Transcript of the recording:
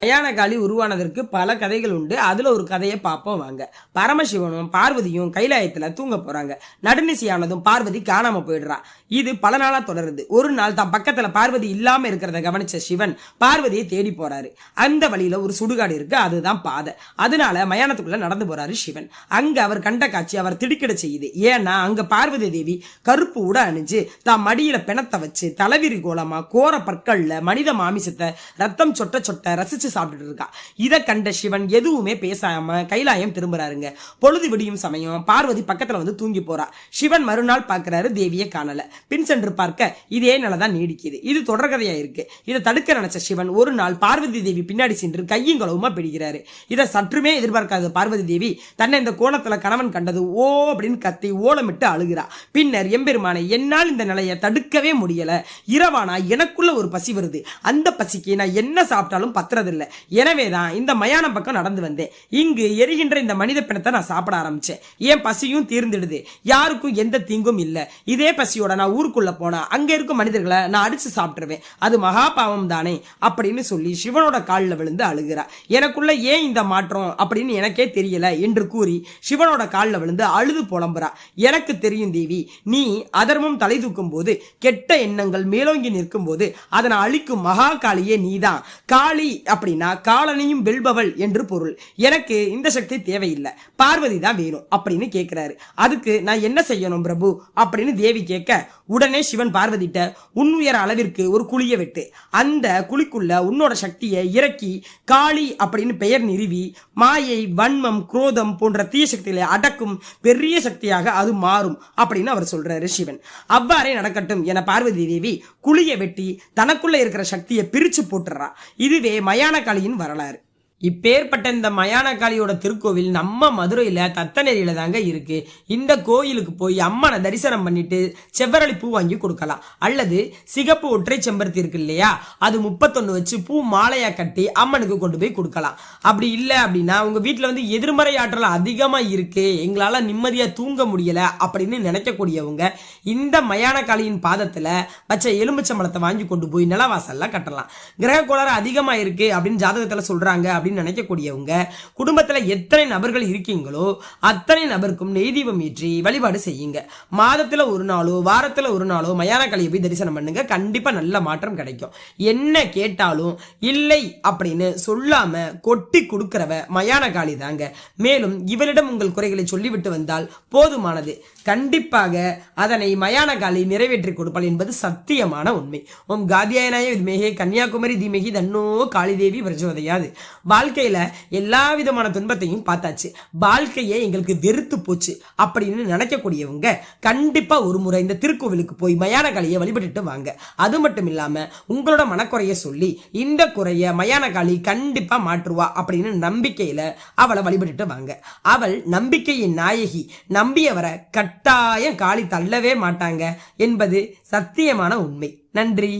மயானகாளி உருவானதற்கு பல கதைகள் உண்டு. அதுல ஒரு கதையை பார்ப்போம் வாங்க. பரமசிவனும் பார்வதியும் கைலாயத்துல தூங்க போறாங்க. நடுநிசையானதும் பார்வதி காணாம போயிடுறா. இது பல நாளா தொடருது. ஒரு நாள் தான் பக்கத்துல பார்வதி இல்லாம இருக்கிறத கவனிச்ச சிவன் பார்வதியை தேடி போறாரு. அந்த வழியில ஒரு சுடுகாடு இருக்கு, அதுதான் பாதை. அதனால மயானத்துக்குள்ள நடந்து போறாரு சிவன். அங்க அவர் கண்ட காட்சி அவர் திடுக்கிட செய்யுது. ஏன்னா அங்க பார்வதி தேவி கருப்பு உட அணிஞ்சு தான் மடியில பிணத்தை வச்சு தலைவிரி கோலமா கோர பற்கள்ல மனித மாமிசத்தை ரத்தம் சொட்ட சொட்ட ரசிச்சு சாப்பிட்டு இருக்கா. இதை கண்ட சிவன் எதுவுமே பேசாம கைலாயம் திரும்புறாருங்க. பொழுது விடியும் சமயம் பார்வதி பக்கத்துல வந்து தூங்கி போறா. சிவன் மறுநாள் பார்க்கிறாரு, தேவியை காணல. பின் சென்று பார்க்க இதே நிலைதான் நீடிக்குது. இது தொடர்கதையா இருக்கு. இதை தடுக்க நினைச்ச சிவன் ஒரு நாள் பார்வதி தேவி பின்னாடி சென்று கையும் களவுமா பிடிக்கிறாரு. இதை சற்றுமே எதிர்பார்க்காத பார்வதி தேவி தன்னை இந்த கோணத்துல கணவன் கண்டது ஓ அப்படின்னு கத்தி ஓலமிட்டு அழுகிறா. பின்னர் எம்பெருமானை, என்னால் இந்த நிலையை தடுக்கவே முடியல. இரவானா எனக்குள்ள ஒரு பசி வருது. அந்த பசிக்கு நான் என்ன சாப்பிட்டாலும் பத்துறது. எனவேதான் இந்த மயானம் பக்கம் நடந்து வந்தேன். இங்கு எரிகின்ற இந்த மனித பிணத்தை நான் சாப்பிட ஆரம்பிச்சேன். என் பசியும் தீர்ந்துடுது. யாருக்கும் எந்த தீங்கும் இல்ல. இதே பசியோட நான் ஊருக்குள்ள போனா அங்க இருக்கும் மனிதர்களை நான் அடிச்சு சாப்பிட்டுருவேன். அது மகா பாவம் தானே அப்படின்னு சொல்லி சிவனோட காலில் விழுந்து அழுகிறா. எனக்குள்ள ஏன் இந்த மாற்றம் அப்படின்னு எனக்கே தெரியல என்று கூறி சிவனோட காலில் விழுந்து அழுது புலம்புறா. எனக்கு தெரியும் தேவி, நீ அதர்மம் தலை தூக்கும் போது, கெட்ட எண்ணங்கள் மேலோங்கி நிற்கும் போது அதனை அழிக்கும் மகா காளியே நீதான். காளி அப்படின்னா காலனையும் வெல்பவள் என்று பொருள். எனக்கு இந்த சக்தி தேவையில்லை, பார்வதி தான் வேணும் அப்படின்னு கேட்கிறாரு. அதுக்கு நான் என்ன செய்யணும் பிரபு அப்படின்னு தேவி கேட்க, உடனே சிவன் பார்வதிட்ட, உன்னுயர அளவிற்கு ஒரு குழிய வெட்டு. அந்த குழிக்குள்ள உன்னோட சக்தியை இறக்கி காளி அப்படின்னு பெயர் நிறுவி மாயை, வன்மம், குரோதம் போன்ற தீய சக்திகளை அடக்கும் பெரிய சக்தியாக அது மாறும் அப்படின்னு அவர் சொல்றாரு சிவன். அவ்வாறே நடக்கட்டும் என பார்வதி தேவி குழிய வெட்டி தனக்குள்ள இருக்கிற சக்தியை பிரிச்சு போட்டுறா. இதுவே மயானகாளியின் வரலாறு. இப்பேற்பட்ட இந்த மயானகாளியோட திருக்கோவில் நம்ம மதுரையில தத்தநேரியில தாங்க இருக்கு. இந்த கோயிலுக்கு போய் அம்மனை தரிசனம் பண்ணிட்டு செவ்வரளி பூ வாங்கி கொடுக்கலாம். அல்லது சிகப்பு ஒற்றை செம்பருத்தி இருக்கு இல்லையா, அது 31 வச்சு பூ மாலையா கட்டி அம்மனுக்கு கொண்டு போய் கொடுக்கலாம். அப்படி இல்லை அப்படின்னா உங்க வீட்டுல வந்து எதிர்மறை ஆற்றல் அதிகமா இருக்கு, எங்களால நிம்மதியா தூங்க முடியல அப்படின்னு நினைக்கக்கூடியவங்க இந்த மயானகாளியின் பாதத்துல வச்ச எலும்புச்சம்பளத்தை வாங்கி கொண்டு போய் நிலவாசல்ல கட்டலாம். கிரக கோளாறு அதிகமா இருக்கு அப்படின்னு ஜாதகத்துல சொல்றாங்க நினைக்கக்கூடியவங்க குடும்பத்துல எத்தனை நபர்கள் இருக்கீங்களோ அத்தனை நபருக்கும் நெய் தீபம் ஏற்றி வழிபாடு செய்யுங்க. மாதத்துல ஒரு நாளோ வாரத்துல ஒரு நாளோ மயானகாளியை போய் தரிசனம் பண்ணுங்க. கண்டிப்பா நல்ல மாற்றம் கிடைக்கும். என்ன கேட்டாலும் இல்லை அப்படின்னு சொல்லாம கொட்டி கொடுக்கிறவ மயானகாளி தாங்க. மேலும் இவளிடம் உங்கள் குறைகளை சொல்லிவிட்டு வந்தால் போதுமானது. கண்டிப்பாக அதனை மயானகாளி நிறைவேற்றி கொடுப்பாள் என்பது சத்தியமான உண்மை. ஓம் காத்யாயனாய வித்மஹே கன்னியாகுமரி தீமஹி தன்னோ காளிதேவி பிரச்சோதயாது. வாழ்க்கையில எல்லா விதமான துன்பத்தையும் பார்த்தாச்சு, வாழ்க்கையே எங்களுக்கு வெறுத்து போச்சு அப்படின்னு நினைக்கக்கூடியவங்க கண்டிப்பா ஒரு முறை இந்த திருக்கோவிலுக்கு போய் மயானகாளியை வழிபட்டுட்டு வாங்க. அது மட்டும் இல்லாம உங்களோட மனக்குறைய சொல்லி இந்த குறைய மயானகாளி கண்டிப்பா மாற்றுவா அப்படின்னு நம்பிக்கையில அவளை வழிபட்டுட்டு வாங்க. அவள் நம்பிக்கையின் நாயகி. நம்பியவரை கட்டாயம் காளி தள்ளவே மாட்டாங்க என்பது சத்தியமான உண்மை. நன்றி.